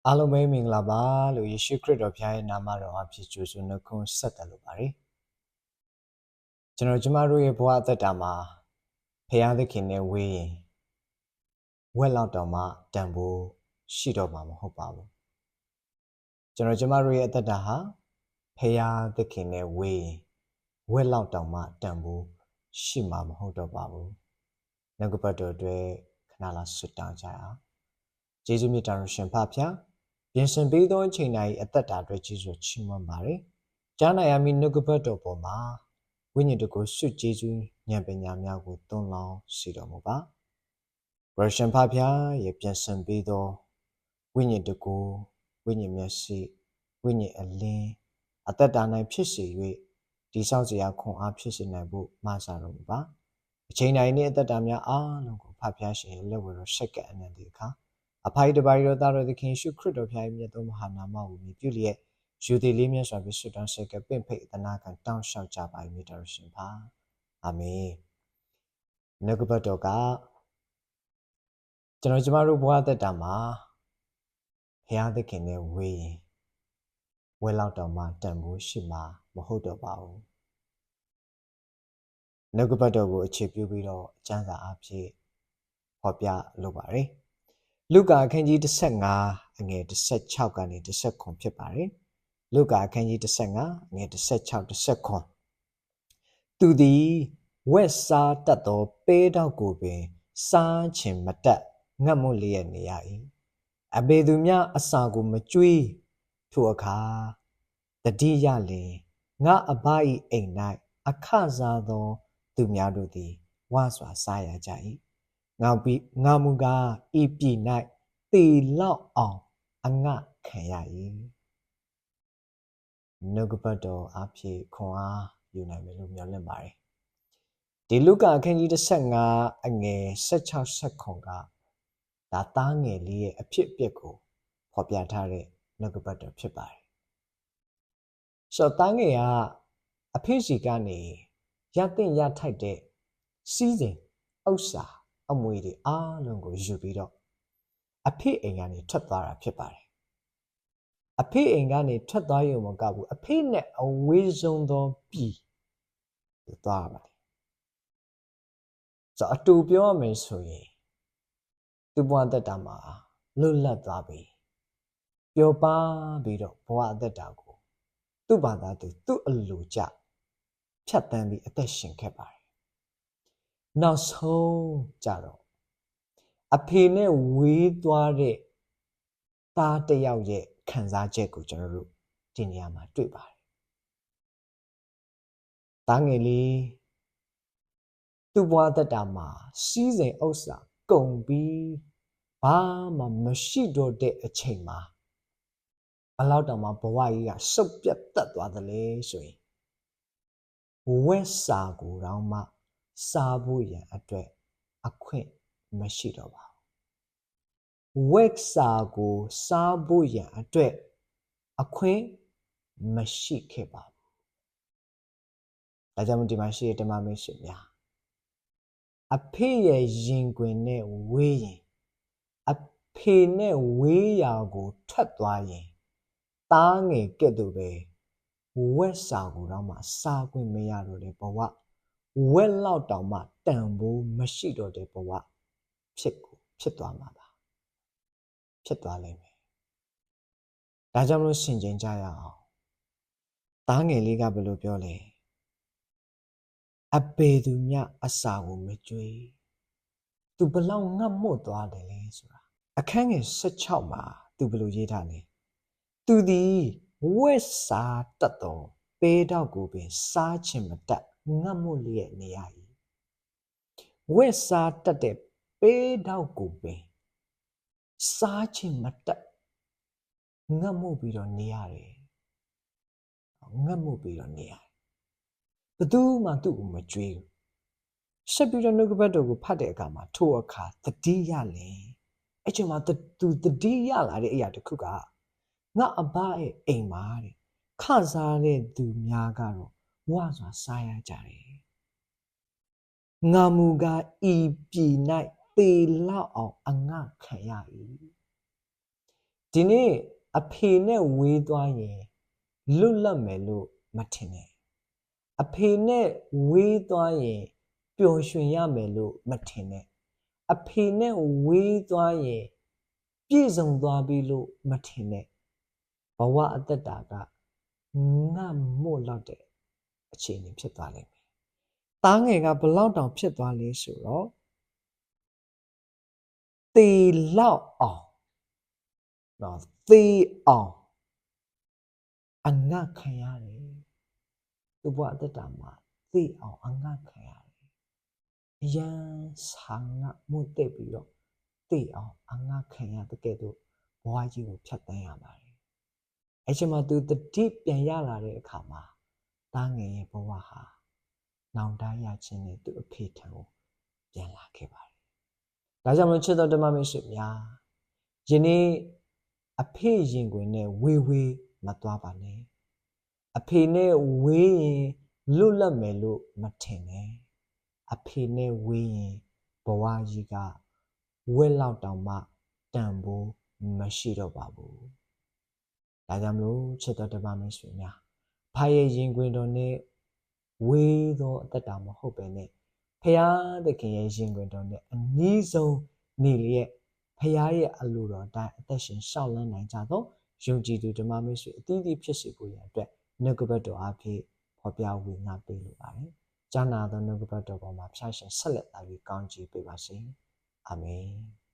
အားလုံးပဲမင်္ဂလာပါလို့ယေရှုခရစ်တော်ဖခင်ရဲ့နာမတော်အဖြစ်ကြိုဆိုနှုတ်ခွန်းဆက်တယ်လို့ပါတယ်ကျွန်တော်ကျမတို့ရဲ့ဘဝအသက်တာမှာဖခင်သခင်နဲ့ဝေးရင်ဝက်လောက်တောင်မှတန်ဖို့ရှိတော့မှာမဟုတ်ပါဘူးကျွန်တော်ကျမတို့ရဲ့အသက်တာဟာဖခင်သခင်နဲ့ဝေးရင်ဝက်လောက်တောင်မှတန်ဖို့ရှိမှာမဟုတ်တော့ပါဘူးနှုတ်ကပတ်တော်အတွက်ခဏလာဆွတောင်းကြအောင်ယေရှုမြတ်တော်ရှင်ဖခင်ပြင်ဆင်ပေးသောအချိန်တိုင်းအသက်တာအတွက်ကျေးဇူးချီးမွမ်းပါတယ်။ကြားနာရမည်နှုတ်ကပတ်တော်ပေါ်မှာဝိညာဉ်တကူဆွကျေးဇူးဉာဏ်ပညာများကိုသွန်လောင်းစေတော်မူပါ။ဘရရှင်ဖဖျားရဲ့ပြင်ဆင်ပေးသောဝိညာဉ်တကူဝိညာဉ်မျက်စိဝိညာဉ်အလင်းအသက်တာ၌ဖြစ်စေ၍ဒီဆောက်စရာခွန်အားဖြစ်စေနိုင်ဖို့မဆာတော်မူပါ။အချိန်တိုင်းနဲ့အသက်တာများအားလုံးကိုဖဖျားရှင်ရဲ့လက်ဝဲတော်ဆက်ကပ်အနံ့တဲ့အခါအဖိုင်တပါရီတော်သားတော်သခင်ရှုခရစ်တော်ဖျားမြတ်သောမဟာနာမကိုမြည်ပြုလျက်ယူသည်လေးမြတ်စွာဘုရားတောင်းဆက်ကပင့်ဖိတ်အသနာခံတောင်းလျှောက်ကြပါ၏မြတ်တော်ရှင်ပါအာမင်နှုတ်ကပတ်တော်ကကျွန်တော်ကျမတို့ဘဝသက်တာမှာဘုရားသခင်နဲ့ဝေးရင်ဝဲလောက်တော်မှတန်ဖို့ရှိမှာမဟုတ်တော့ပါဘူးနှုတ်ကပတ်တော်ကိုအခြေပြုပြီးတော့အကျမ်းစာအဖြစ်ဟောပြလုပ်ပါတယ်လုကာအခန်းကြီး15အငယ်16ကနေ19ဖြစ်ပါတယ်လုကာအခန်းကြီး15အငယ်16 19သူသည်ဝက်စားတတ်သောပဲတောက်ကိုပင်စားချင်မတတ်ငတ်မွတ်လျက်နေရ၏အဘေသူများအစာကိုမကြွေးထိုအခါတတိယလင်ငါအဘ၏အိမ်၌အခစားသောသူများတို့သည်ဝါစွာစားရကြ၏ငါမူကားဤပြည်၌တေလောက်အောင်အငတ်ခံရ၏နှုတ်ကပတ်တော်အဖြစ်ခွန်အားယူနိုင်မယ်လို့မျှော်လင့်ပါတယ်ဒီလုကာအခန်းကြီး15အငယ်16-19ကဒါသားငယ်လေးရဲ့အဖြစ်အပျက်ကိုဖော်ပြထားတဲ့နှုတ်ကပတ်တော်ဖြစ်ပါတယ်ဆိုတော့သားငယ်ကအဖေစီကနေရတဲ့ရထိုက်တဲ့စီးစိမ်ဥစ္စာအမွေတွေအားလုံးကိုယူပြီးတော့အဖေအိမ်ကနေထွက်သွားတာဖြစ်ပါတယ်အဖေအိမ်ကနေထွက်သွားရုံမကဘူးအဖေနဲ့အဝေးဆုံးသောပြည်သွားပါတယ်ဆိုတော့အတူပြောရမယ်ဆိုရင်သူ့ဘဝအသက်တာမှာလွတ်လပ်သွားပြီပျော်ပါပြီးတော့ဘဝအသက်တာကိုသူ့ဘာသာသူ့အလိုကျဖြတ်တန်းပြီးအသက်ရှင်ခဲ့ပါတယ်နောက်ဆုံးကြတော့အဖေနဲ့ဝေးသွားတဲ့သားတစ်ယောက်ရဲ့ခံစားချက်ကိုကျွန်တော်တို့ဒီနေရာမှာတွေ့ပါတယ်။သားငယ်လေးသူ့ဘဝသက်တာမှာစီးစိမ်ဥစ္စာကုန်ပြီးဘာမှမရှိတော့တဲ့အချိန်မှာဘလောက်တောင်မှဘဝကြီးကစုပ်ပြတ်တက်သွားတယ်လေဆိုရင်ဝက်စာကိုတော့မှစားဖို့ရန်အတွက်အခွင့်မရှိတော့ပါဘူးဝက်စာကိုစားဖို့ရန်အတွက်အခွင့်မရှိခဲ့ပါဘူးဒါကြောင့်ဒီမှာရှိတဲ့ဓမ္မမိတ်ဆွေများအဖေရဲ့ရင်ခွင်နဲ့ဝေးရင်အဖေနဲ့ဝေးရာကိုထွက်သွားရင်သားငယ်ကဲ့သို့ပဲဝက်စာကိုတော့မှစားခွင့်မရတော့တဲ့ဘဝဝက်လောက်တောင်မှတန်ဖို့မရှိတော့တဲ့ဘဝဖြစ်သွားမှာပါဖြစ်သွားလိမ့်မယ်ဒါကြောင့်မလို့ဆင်ခြင်ကြရအောင်သားငယ်လေးကဘယ်လိုပြောလဲအပေသူမြအစာကိုမကြွေးသူဘလောက်ငတ်မွတ်သွားတယ်လဲဆိုတာအခန်းငယ်16မှာသူဘယ်လိုရေးထားလဲသူသည်ဝက်စားတတ်သောပဲတောက်ကိုပင်စားချင်မတတ်ငတ်မွတ်လျက်နေရ၏ဝက်စားတတ်တဲ့ပဲတောက်ကိုပင်စားချင်မတတ်ငတ်မှုပြီးတော့နေရတယ်ငတ်မှုပြီးတော့နေရတယ်ဘယ်သူမှသူ့ကိုမကြွေးဘူးဆက်ပြီးတော့နှုတ်ကပတ်တော်ကိုဖတ်တဲ့အခါမှာထိုအခါတတိယလေအဲ့ချိန်မှာသူတတိယလာတဲ့အရာတစ်ခုကငါအဘရဲ့အိမ်မှာတဲ့ခစားတဲ့သူများကတော့ဝါစွာစားရကြတယ်ငါမူကားဤပြည်၌သေလောက်အောင်အငတ်ခံရ၏ဒ ဒီနေ့အဖေနဲ့ဝေးသွားရင်လွတ်လပ်မယ်လို့မထင်နဲ့အဖေနဲ့ဝေးသွားရင်ပျော်ရွှင်ရမယ်လို့မထင်နဲ့အဖေနဲ့ဝေးသွားရင်ပြည့်စုံသွားပြီလို့မထင်နဲ့ဘဝအသက်တာကငတ်မို့လောက်တဲ့အခြေအနေဖြစ်သွားလိမ့်မယ်။သားငယ်ကဘလောက်တောင်ဖြစ်သွားလဲဆိုတော့သေလောက်အောင်နော်သေအောင်အငတ်ခံရတယ်။သူ့ဘဝအသက်တာမှာသေအောင်အငတ်ခံရတယ်။အရန်ဆောင်ငတ်မှုတက်ပြီးတော့သေအောင်အငတ်ခံရတဲ့ကဲ့သို့ဘဝကြီးကိုဖြတ်သန်းရပါတယ်။အဲ့ချိန်မှာသူတတိပြန်ရလာတဲ့အခါမှာသားငယ်ရဲ့ဘဝဟာနောင်တရခြင်းနဲ့သူအဖေထံကိုပြန်လာခဲ့ပါတယ်။ဒါကြောင့်မလို့ချစ်တော်ဓမ္မမိတ်ဆွေများယနေ့အဖေရင်ခွင်နဲ့ဝေးမသွားပါနဲ့။အဖေနဲ့ဝေးရင်လွတ်လပ်မယ်လို့မထင်နဲ့။အဖေနဲ့ဝေးရင်ဘဝကြီးကဝက်လောက်တောင်မှတန်ဖိုးမရှိတော့ပါဘူး။ဒါကြောင့်မလို့ချစ်တော်ဓမ္မမိတ်ဆွေများဖာရဲ့ရင်ခွင်တော်နဲ့ဝေးသောအသက်တာမဟုတ်ပဲနဲ့ဖရာသခင်ရဲ့ရင်ခွင်တော်နဲ့အနည်းဆုံးနေလျက်ဖရာရဲ့အလိုတော်တိုင်းအသက်ရှင်ရှောက်လန်းနိုင်ကြသောယုံကြည်သူဓမ္မမိတ်ဆွေအသီးသီးဖြစ်စေဖို့ရန်အတွက်နှုတ်ကပတ်တော်အဖြစ်ဖော်ပြဝေငှပေးလိုပါတယ်။ကြားနာသောနှုတ်ကပတ်တော်ပေါ်မှာဖျားရှင်ဆက်လက်သားပြီးကောင်းချီးပေးပါစေ။အာမင်။